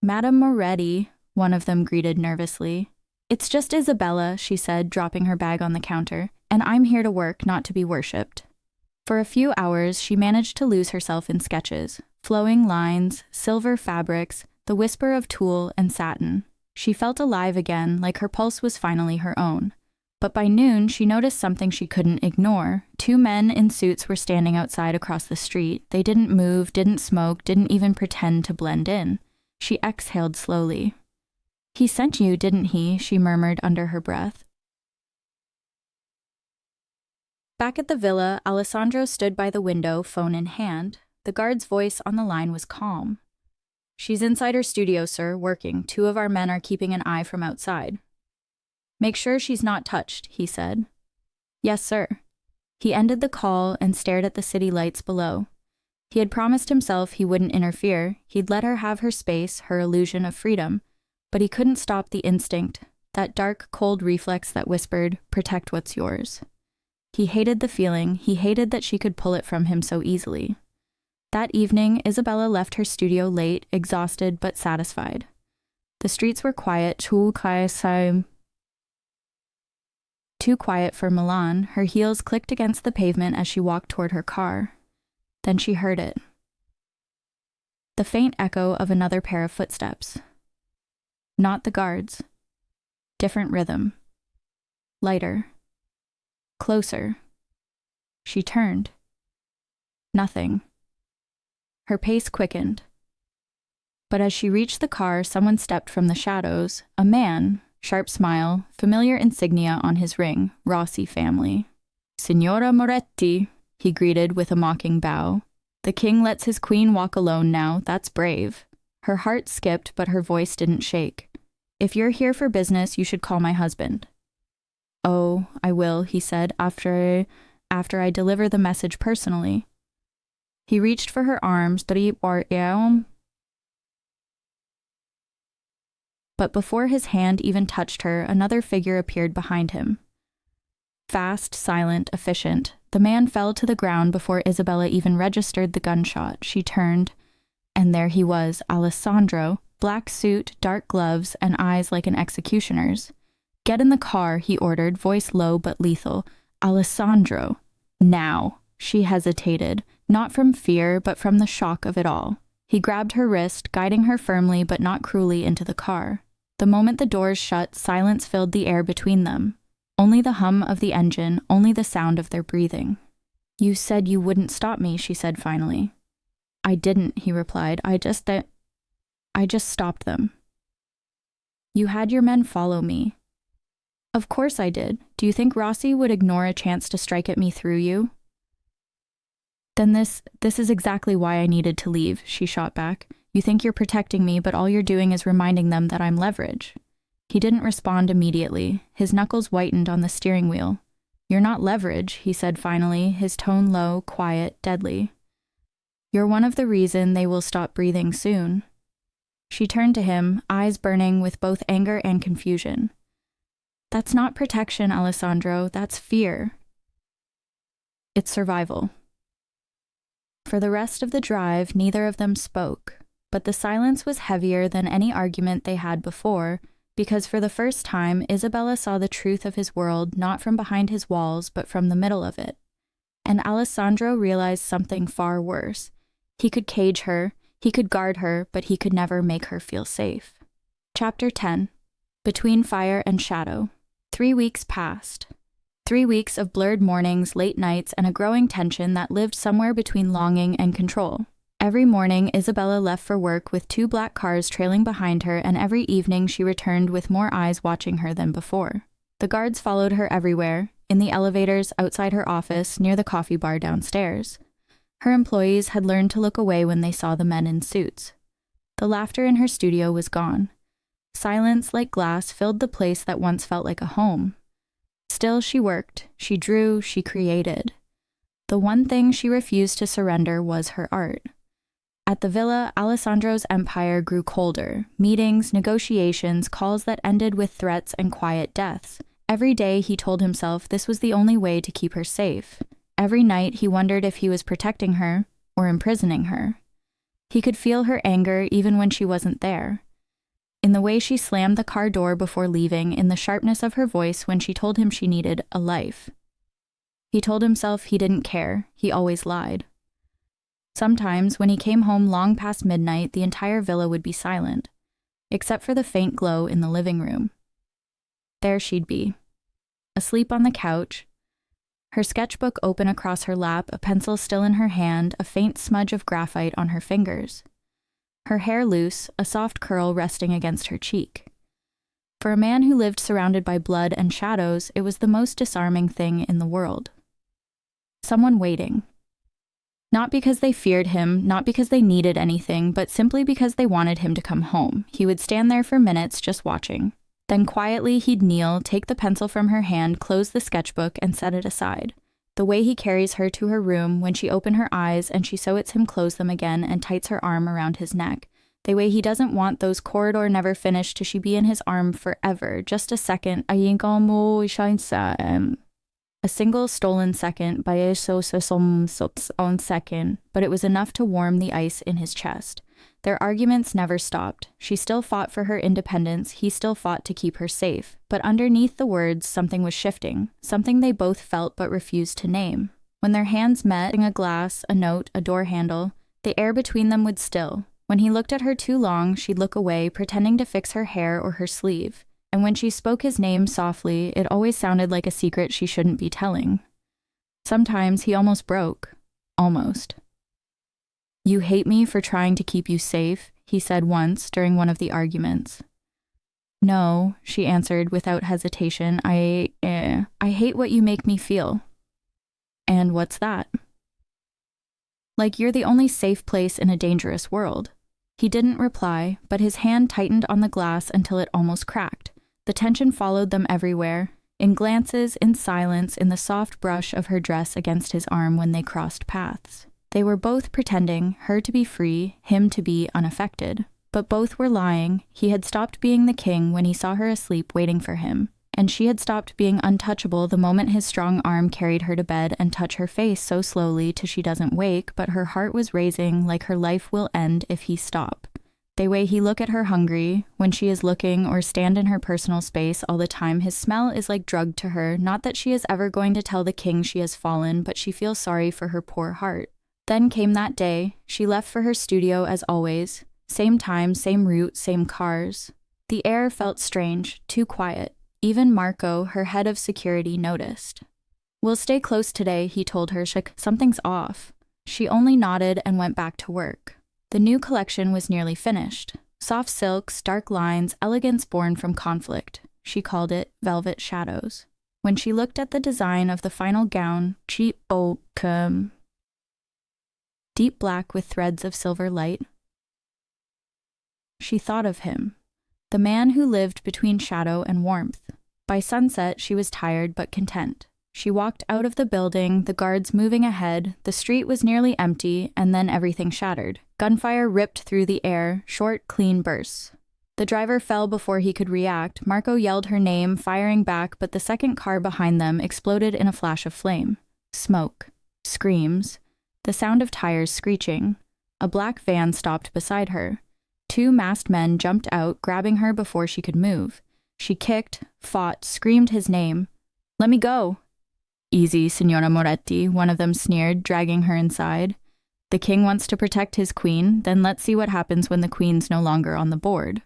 "Madame Moretti," one of them greeted nervously. "It's just Isabella," she said, dropping her bag on the counter, "and I'm here to work, not to be worshipped." For a few hours, she managed to lose herself in sketches, flowing lines, silver fabrics, the whisper of tulle and satin. She felt alive again, like her pulse was finally her own. But by noon, she noticed something she couldn't ignore. 2 men in suits were standing outside across the street. They didn't move, didn't smoke, didn't even pretend to blend in. She exhaled slowly. "He sent you, didn't he?" she murmured under her breath. Back at the villa, Alessandro stood by the window, phone in hand. The guard's voice on the line was calm. "She's inside her studio, sir, working. 2 of our men are keeping an eye from outside." "Make sure she's not touched," he said. "Yes, sir." He ended the call and stared at the city lights below. He had promised himself he wouldn't interfere. He'd let her have her space, her illusion of freedom. But he couldn't stop the instinct, that dark, cold reflex that whispered, "Protect what's yours." He hated the feeling. He hated that she could pull it from him so easily. That evening, Isabella left her studio late, exhausted but satisfied. The streets were quiet, too quiet for Milan. Her heels clicked against the pavement as she walked toward her car. Then she heard it. The faint echo of another pair of footsteps. Not the guards. Different rhythm. Lighter. Closer. She turned. Nothing. Her pace quickened. But as she reached the car, someone stepped from the shadows. A man, sharp smile, familiar insignia on his ring, Rossi family. Signora Moretti, he greeted with a mocking bow. The king lets his queen walk alone now, that's brave. Her heart skipped, but her voice didn't shake. If you're here for business, you should call my husband. Oh, I will, he said, after I deliver the message personally. He reached for her arms, but before his hand even touched her, another figure appeared behind him. Fast, silent, efficient, the man fell to the ground before Isabella even registered the gunshot. She turned, and there he was, Alessandro, black suit, dark gloves, and eyes like an executioner's. Get in the car, he ordered, voice low but lethal. Alessandro. Now. She hesitated, not from fear, but from the shock of it all. He grabbed her wrist, guiding her firmly but not cruelly into the car. The moment the doors shut, silence filled the air between them. Only the hum of the engine, only the sound of their breathing. You said you wouldn't stop me, she said finally. I didn't, he replied. I just stopped them. You had your men follow me. Of course I did. Do you think Rossi would ignore a chance to strike at me through you? Then this is exactly why I needed to leave, she shot back. You think you're protecting me, but all you're doing is reminding them that I'm leverage. He didn't respond immediately. His knuckles whitened on the steering wheel. You're not leverage, he said finally, his tone low, quiet, deadly. You're one of the reason they will stop breathing soon. She turned to him, eyes burning with both anger and confusion. That's not protection, Alessandro. That's fear. It's survival. For the rest of the drive, neither of them spoke, but the silence was heavier than any argument they had before, because for the first time, Isabella saw the truth of his world not from behind his walls, but from the middle of it. And Alessandro realized something far worse. He could cage her, he could guard her, but he could never make her feel safe. Chapter 10. Between Fire and Shadow. 3 weeks passed. 3 weeks of blurred mornings, late nights, and a growing tension that lived somewhere between longing and control. Every morning, Isabella left for work with 2 black cars trailing behind her, and every evening she returned with more eyes watching her than before. The guards followed her everywhere, in the elevators, outside her office, near the coffee bar downstairs. Her employees had learned to look away when they saw the men in suits. The laughter in her studio was gone. Silence, like glass, filled the place that once felt like a home. Still, she worked, she drew, she created. The one thing she refused to surrender was her art. At the villa, Alessandro's empire grew colder. Meetings, negotiations, calls that ended with threats and quiet deaths. Every day he told himself this was the only way to keep her safe. Every night he wondered if he was protecting her or imprisoning her. He could feel her anger even when she wasn't there. In the way she slammed the car door before leaving, in the sharpness of her voice when she told him she needed a life. He told himself he didn't care, he always lied. Sometimes, when he came home long past midnight, the entire villa would be silent, except for the faint glow in the living room. There she'd be, asleep on the couch, her sketchbook open across her lap, a pencil still in her hand, a faint smudge of graphite on her fingers. Her hair loose, a soft curl resting against her cheek. For a man who lived surrounded by blood and shadows, it was the most disarming thing in the world. Someone waiting. Not because they feared him, not because they needed anything, but simply because they wanted him to come home. He would stand there for minutes just watching. Then quietly he'd kneel, take the pencil from her hand, close the sketchbook, and set it aside. The way he carries her to her room when she opened her eyes and she so it's him close them again and tights her arm around his neck. The way he doesn't want those corridor never finished till she be in his arm forever. Just a second. A single stolen second, by a own second, but it was enough to warm the ice in his chest. Their arguments never stopped. She still fought for her independence, he still fought to keep her safe. But underneath the words, something was shifting, something they both felt but refused to name. When their hands met, a glass, a note, a door handle, the air between them would still. When he looked at her too long, she'd look away, pretending to fix her hair or her sleeve. and when she spoke his name softly, it always sounded like a secret she shouldn't be telling. Sometimes he almost broke. Almost. "You hate me for trying to keep you safe," he said once during one of the arguments. "No," she answered without hesitation. I hate what you make me feel." "And what's that?" "Like you're the only safe place in a dangerous world." He didn't reply, but his hand tightened on the glass until it almost cracked. The tension followed them everywhere, in glances, in silence, in the soft brush of her dress against his arm when they crossed paths. They were both pretending, her to be free, him to be unaffected. But both were lying. He had stopped being the king when he saw her asleep waiting for him, and she had stopped being untouchable the moment his strong arm carried her to bed and touched her face so slowly till she doesn't wake, but her heart was racing like her life will end if he stop. The way he look at her hungry, when she is looking, or stand in her personal space all the time, his smell is like drug to her, not that she is ever going to tell the king she has fallen, but she feels sorry for her poor heart. Then came that day. She left for her studio as always. Same time, same route, same cars. The air felt strange, too quiet. Even Marco, her head of security, noticed. "We'll stay close today," he told her. "Something's off." She only nodded and went back to work. The new collection was nearly finished. Soft silks, dark lines, elegance born from conflict. She called it Velvet Shadows. When she looked at the design of the final gown, deep black with threads of silver light, she thought of him, the man who lived between shadow and warmth. By sunset, she was tired but content. She walked out of the building, the guards moving ahead. The street was nearly empty, and then everything shattered. Gunfire ripped through the air, short, clean bursts. The driver fell before he could react. Marco yelled her name, firing back, but the second car behind them exploded in a flash of flame. Smoke. Screams. The sound of tires screeching. A black van stopped beside her. 2 masked men jumped out, grabbing her before she could move. She kicked, fought, screamed his name. "Let me go." "Easy, Signora Moretti," one of them sneered, dragging her inside. "The king wants to protect his queen, then let's see what happens when the queen's no longer on the board."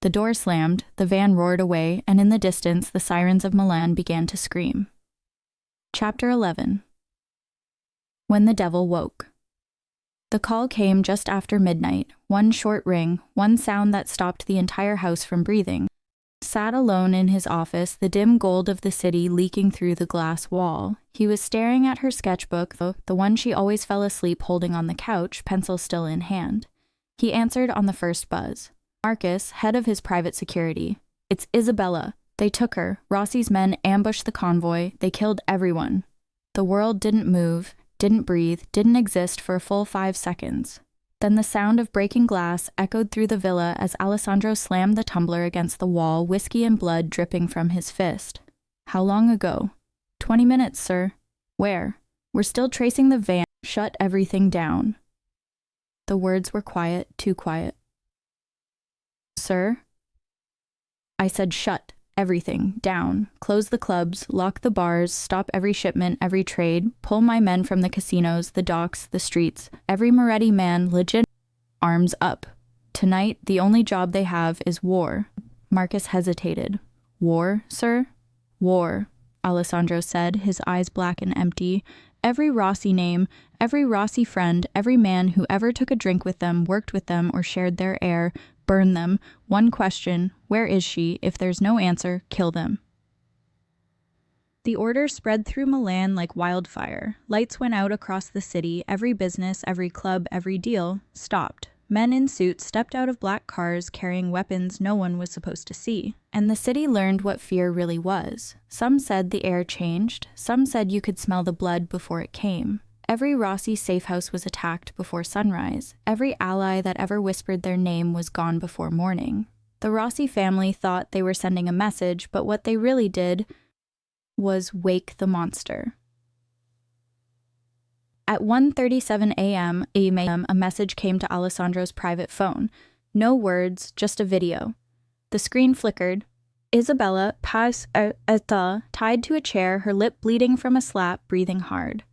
The door slammed, the van roared away, and in the distance the sirens of Milan began to scream. Chapter 11. When the Devil Woke. The call came just after midnight, one short ring, one sound that stopped the entire house from breathing. Sat alone in his office, the dim gold of the city leaking through the glass wall. He was staring at her sketchbook, the one she always fell asleep holding on the couch, pencil still in hand. He answered on the first buzz. "Marcus, head of his private security. It's Isabella. They took her. Rossi's men ambushed the convoy. They killed everyone." The world didn't move, didn't breathe, didn't exist for a full 5 seconds. Then the sound of breaking glass echoed through the villa as Alessandro slammed the tumbler against the wall, whiskey and blood dripping from his fist. "How long ago?" 20 minutes, sir." "Where?" "We're still tracing the van. Shut everything down." The words were quiet, too quiet. "Sir?" "I said shut everything down. Close the clubs, lock the bars, stop every shipment, every trade, pull my men from the casinos, the docks, the streets. Every Moretti man, legit. Arms up. Tonight, the only job they have is war." Marcus hesitated. "War, sir?" "War," Alessandro said, his eyes black and empty. "Every Rossi name, every Rossi friend, every man who ever took a drink with them, worked with them, or shared their air, burn them. One question, where is she? If there's no answer, kill them." The order spread through Milan like wildfire. Lights went out across the city. Every business, every club, every deal stopped. Men in suits stepped out of black cars carrying weapons no one was supposed to see. And the city learned what fear really was. Some said the air changed. Some said you could smell the blood before it came. Every Rossi safe house was attacked before sunrise. Every ally that ever whispered their name was gone before morning. The Rossi family thought they were sending a message, but what they really did was wake the monster. At 1:37 a.m., a message came to Alessandro's private phone. No words, just a video. The screen flickered. Isabella, tied to a chair, her lip bleeding from a slap, breathing hard.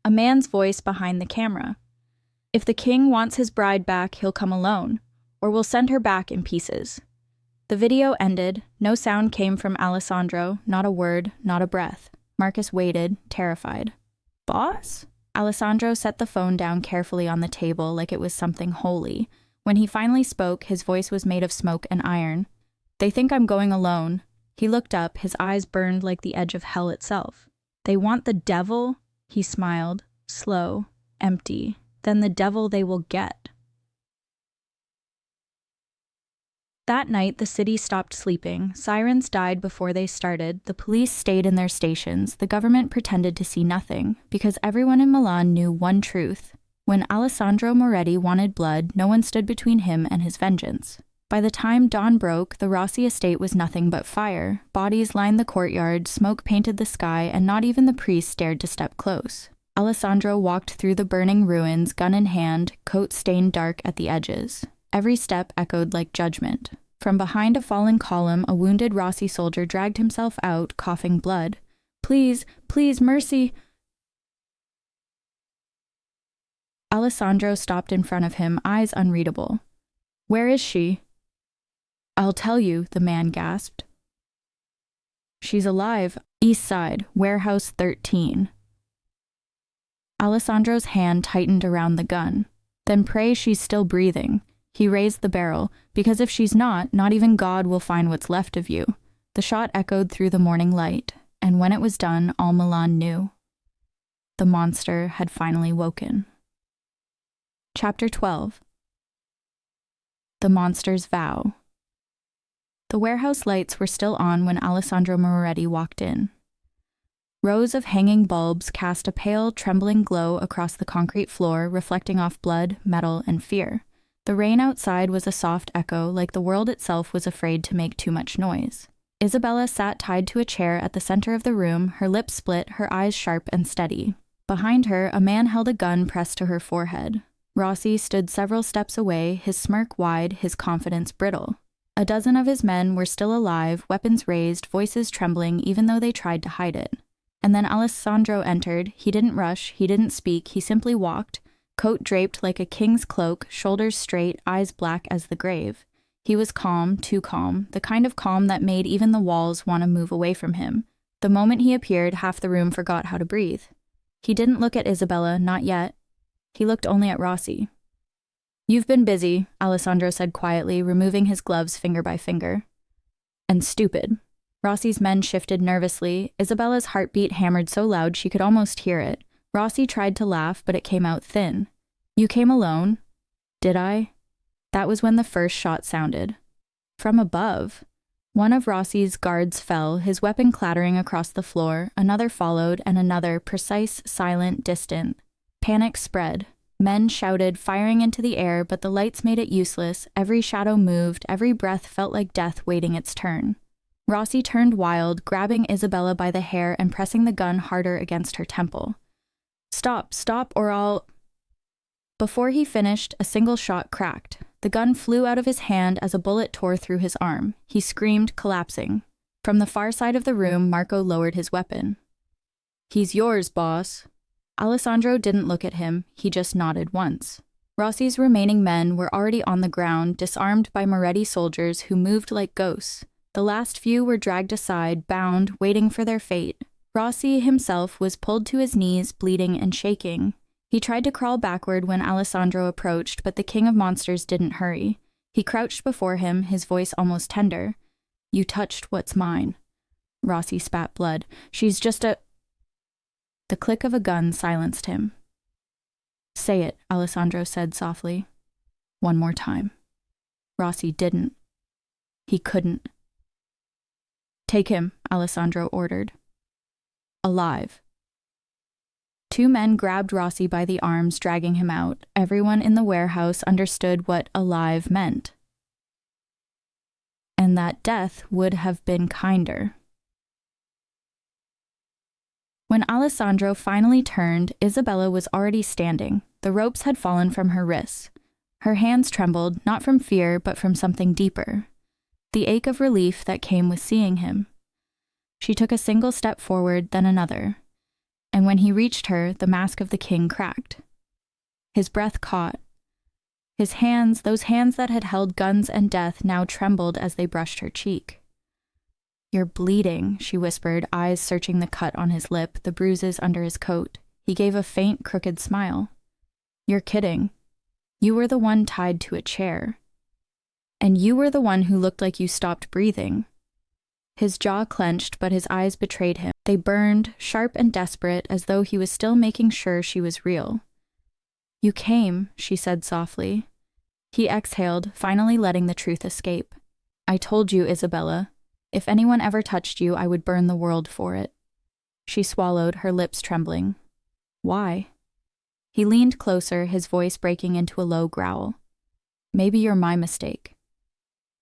A man's voice behind the camera. "If the king wants his bride back, he'll come alone, or we'll send her back in pieces." The video ended. No sound came from Alessandro, not a word, not a breath. Marcus waited, terrified. "Boss?" Alessandro set the phone down carefully on the table like it was something holy. When he finally spoke, his voice was made of smoke and iron. "They think I'm going alone." He looked up, his eyes burned like the edge of hell itself. "They want the devil?" He smiled, slow, empty. "Then the devil they will get." That night, the city stopped sleeping. Sirens died before they started. The police stayed in their stations. The government pretended to see nothing, because everyone in Milan knew one truth. When Alessandro Moretti wanted blood, no one stood between him and his vengeance. By the time dawn broke, the Rossi estate was nothing but fire. Bodies lined the courtyard, smoke painted the sky, and not even the priests dared to step close. Alessandro walked through the burning ruins, gun in hand, coat stained dark at the edges. Every step echoed like judgment. From behind a fallen column, a wounded Rossi soldier dragged himself out, coughing blood. "Please, please, mercy!" Alessandro stopped in front of him, eyes unreadable. "Where is she?" "I'll tell you," the man gasped. "She's alive. East Side, Warehouse 13. Alessandro's hand tightened around the gun. "Then pray she's still breathing." He raised the barrel, "because if she's not even God will find what's left of you." The shot echoed through the morning light, and when it was done, all Milan knew. The monster had finally woken. Chapter 12. The Monster's Vow. The warehouse lights were still on when Alessandro Moretti walked in. Rows of hanging bulbs cast a pale, trembling glow across the concrete floor, reflecting off blood, metal, and fear. The rain outside was a soft echo, like the world itself was afraid to make too much noise. Isabella sat tied to a chair at the center of the room, her lips split, her eyes sharp and steady. Behind her, a man held a gun pressed to her forehead. Rossi stood several steps away, his smirk wide, his confidence brittle. A dozen of his men were still alive, weapons raised, voices trembling, even though they tried to hide it. And then Alessandro entered. He didn't rush, he didn't speak, he simply walked, coat draped like a king's cloak, shoulders straight, eyes black as the grave. He was calm, too calm, the kind of calm that made even the walls want to move away from him. The moment he appeared, half the room forgot how to breathe. He didn't look at Isabella, not yet. He looked only at Rossi. "You've been busy," Alessandro said quietly, removing his gloves finger by finger. "And stupid." Rossi's men shifted nervously. Isabella's heartbeat hammered so loud she could almost hear it. Rossi tried to laugh, but it came out thin. "You came alone?" "Did I?" That was when the first shot sounded. From above. One of Rossi's guards fell, his weapon clattering across the floor. Another followed, and another, precise, silent, distant. Panic spread. Men shouted, firing into the air, but the lights made it useless. Every shadow moved, every breath felt like death waiting its turn. Rossi turned wild, grabbing Isabella by the hair and pressing the gun harder against her temple. "Stop, stop, or I'll—" Before he finished, a single shot cracked. The gun flew out of his hand as a bullet tore through his arm. He screamed, collapsing. From the far side of the room, Marco lowered his weapon. "He's yours, boss." Alessandro didn't look at him, he just nodded once. Rossi's remaining men were already on the ground, disarmed by Moretti soldiers who moved like ghosts. The last few were dragged aside, bound, waiting for their fate. Rossi himself was pulled to his knees, bleeding and shaking. He tried to crawl backward when Alessandro approached, but the king of monsters didn't hurry. He crouched before him, his voice almost tender. "You touched what's mine." Rossi spat blood. "She's just a—" The click of a gun silenced him. "Say it," Alessandro said softly. "One more time." Rossi didn't. He couldn't. "Take him," Alessandro ordered. "Alive." Two men grabbed Rossi by the arms, dragging him out. Everyone in the warehouse understood what alive meant. And that death would have been kinder. When Alessandro finally turned, Isabella was already standing. The ropes had fallen from her wrists. Her hands trembled, not from fear, but from something deeper. The ache of relief that came with seeing him. She took a single step forward, then another. And when he reached her, the mask of the king cracked. His breath caught. His hands, those hands that had held guns and death, now trembled as they brushed her cheek. "You're bleeding," she whispered, eyes searching the cut on his lip, the bruises under his coat. He gave a faint, crooked smile. "You're kidding. You were the one tied to a chair. And you were the one who looked like you stopped breathing." His jaw clenched, but his eyes betrayed him. They burned, sharp and desperate, as though he was still making sure she was real. "You came," she said softly. He exhaled, finally letting the truth escape. "I told you, Isabella. If anyone ever touched you, I would burn the world for it." She swallowed, her lips trembling. "Why?" He leaned closer, his voice breaking into a low growl. "Maybe you're my mistake.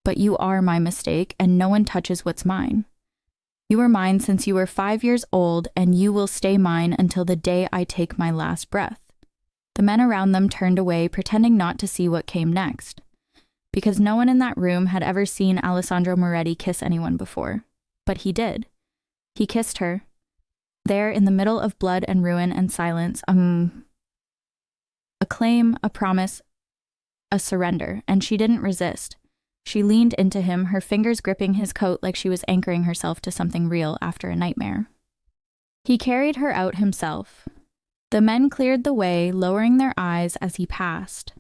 But you are my mistake, and no one touches what's mine. You were mine since you were 5 years old, and you will stay mine until the day I take my last breath." The men around them turned away, pretending not to see what came next, because no one in that room had ever seen Alessandro Moretti kiss anyone before. But he did. He kissed her. There, in the middle of blood and ruin and silence, a claim, a promise, a surrender, and she didn't resist. She leaned into him, her fingers gripping his coat like she was anchoring herself to something real after a nightmare. He carried her out himself. The men cleared the way, lowering their eyes as he passed.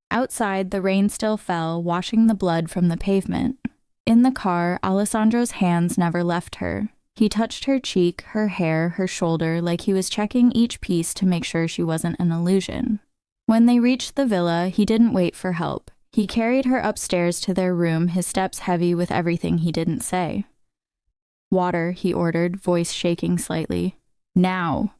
Outside, the rain still fell, washing the blood from the pavement. In the car, Alessandro's hands never left her. He touched her cheek, her hair, her shoulder, like he was checking each piece to make sure she wasn't an illusion. When they reached the villa, he didn't wait for help. He carried her upstairs to their room, his steps heavy with everything he didn't say. "Water," he ordered, voice shaking slightly. "Now."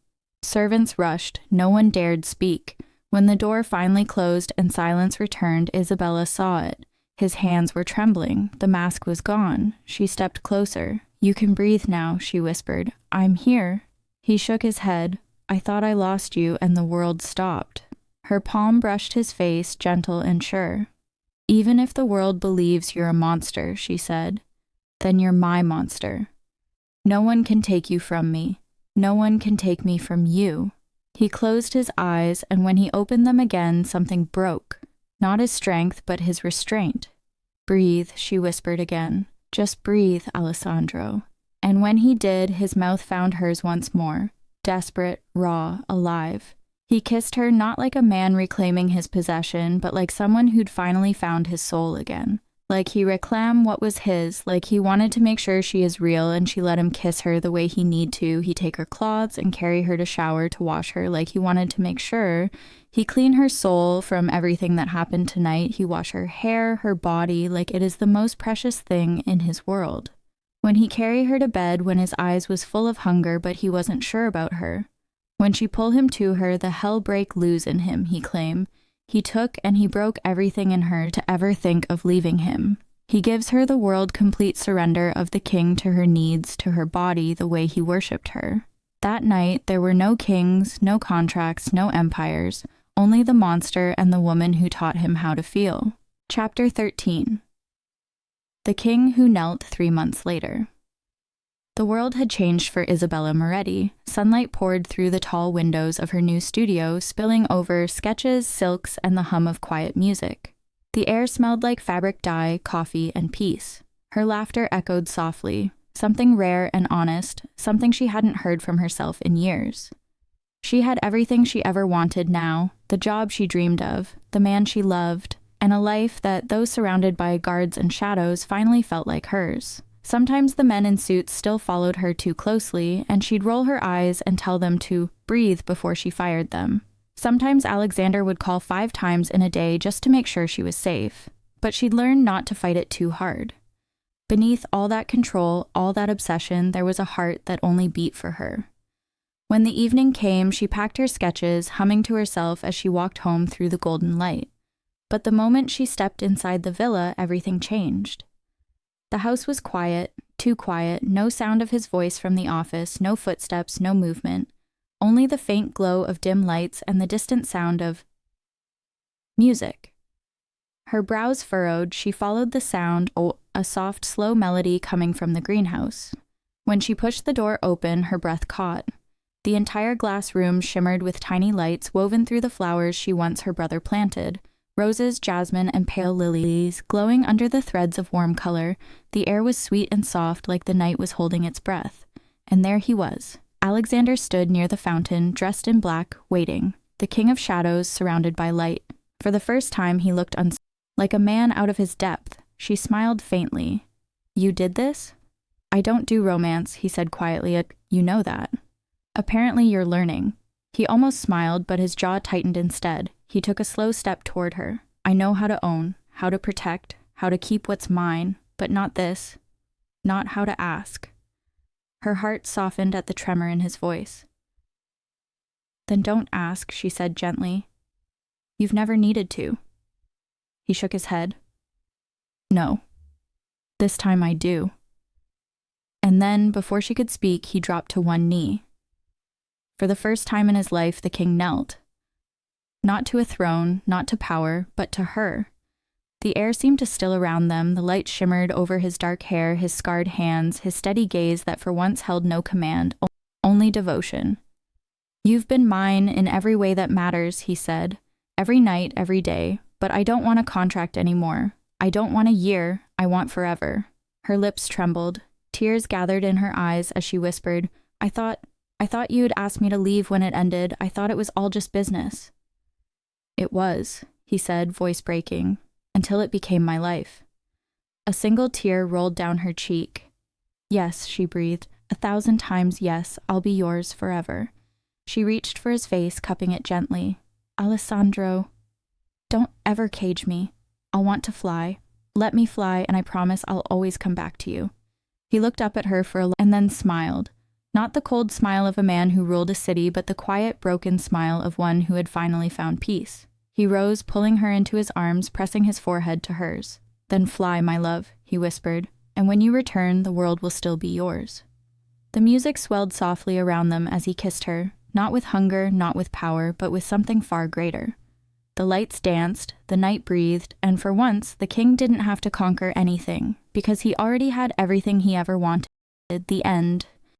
Servants rushed. No one dared speak. When the door finally closed and silence returned, Isabella saw it. His hands were trembling. The mask was gone. She stepped closer. "You can breathe now," she whispered. "I'm here." He shook his head. "I thought I lost you and the world stopped." Her palm brushed his face, gentle and sure. "Even if the world believes you're a monster," she said, "then you're my monster. No one can take you from me. No one can take me from you." He closed his eyes, and when he opened them again, something broke. Not his strength, but his restraint. "Breathe," she whispered again. "Just breathe, Alessandro." And when he did, his mouth found hers once more. Desperate, raw, alive. He kissed her not like a man reclaiming his possession, but like someone who'd finally found his soul again. Like he reclaimed what was his, like he wanted to make sure she is real and she let him kiss her the way he need to. He take her clothes and carry her to shower to wash her, like he wanted to make sure he clean her soul from everything that happened tonight. He wash her hair, her body, like it is the most precious thing in his world. When he carried her to bed, when his eyes was full of hunger, but he wasn't sure about her. When she pulled him to her, the hell break loose in him, he claimed. He took and he broke everything in her to ever think of leaving him. He gives her the world complete surrender of the king to her needs, to her body, the way he worshipped her. That night, there were no kings, no contracts, no empires, only the monster and the woman who taught him how to feel. Chapter 13. The King Who Knelt 3 months later. The world had changed for Isabella Moretti. Sunlight poured through the tall windows of her new studio, spilling over sketches, silks, and the hum of quiet music. The air smelled like fabric dye, coffee, and peace. Her laughter echoed softly, something rare and honest, something she hadn't heard from herself in years. She had everything she ever wanted now, the job she dreamed of, the man she loved, and a life that, though surrounded by guards and shadows, finally felt like hers. Sometimes the men in suits still followed her too closely, and she'd roll her eyes and tell them to breathe before she fired them. Sometimes Alexander would call 5 times in a day just to make sure she was safe. But she'd learned not to fight it too hard. Beneath all that control, all that obsession, there was a heart that only beat for her. When the evening came, she packed her sketches, humming to herself as she walked home through the golden light. But the moment she stepped inside the villa, everything changed. The house was quiet, too quiet, no sound of his voice from the office, no footsteps, no movement, only the faint glow of dim lights and the distant sound of music. Her brows furrowed, she followed the sound, a soft, slow melody coming from the greenhouse. When she pushed the door open, her breath caught. The entire glass room shimmered with tiny lights woven through the flowers she once her brother planted, Roses, jasmine, and pale lilies glowing under the threads of warm color. The air was sweet and soft like the night was holding its breath. And there he was. Alexander stood near the fountain, dressed in black, waiting. The king of shadows, surrounded by light. For the first time he looked like a man out of his depth. She smiled faintly. "You did this?" "I don't do romance," he said quietly. "You know that." "Apparently you're learning." He almost smiled, but his jaw tightened instead. He took a slow step toward her. "I know how to own, how to protect, how to keep what's mine, but not this. Not how to ask." Her heart softened at the tremor in his voice. "Then don't ask," she said gently. "You've never needed to." He shook his head. "No. This time I do." And then, before she could speak, he dropped to one knee. For the first time in his life, the king knelt. Not to a throne, not to power, but to her. The air seemed to still around them, the light shimmered over his dark hair, his scarred hands, his steady gaze that for once held no command, only devotion. "You've been mine in every way that matters," he said. "Every night, every day. But I don't want a contract anymore. I don't want a year, I want forever." Her lips trembled. Tears gathered in her eyes as she whispered, I thought you'd asked me to leave when it ended. I thought it was all just business." "It was," he said, voice breaking. "Until it became my life." A single tear rolled down her cheek. "Yes," she breathed, 1,000 times yes, I'll be yours forever." She reached for his face, cupping it gently. "Alessandro, don't ever cage me. I'll want to fly. Let me fly, and I promise I'll always come back to you." He looked up at her for and then smiled. Not the cold smile of a man who ruled a city, but the quiet, broken smile of one who had finally found peace. He rose, pulling her into his arms, pressing his forehead to hers. "Then fly, my love," he whispered, "and when you return, the world will still be yours." The music swelled softly around them as he kissed her, not with hunger, not with power, but with something far greater. The lights danced, the night breathed, and for once, the king didn't have to conquer anything, because he already had everything he ever wanted. The end,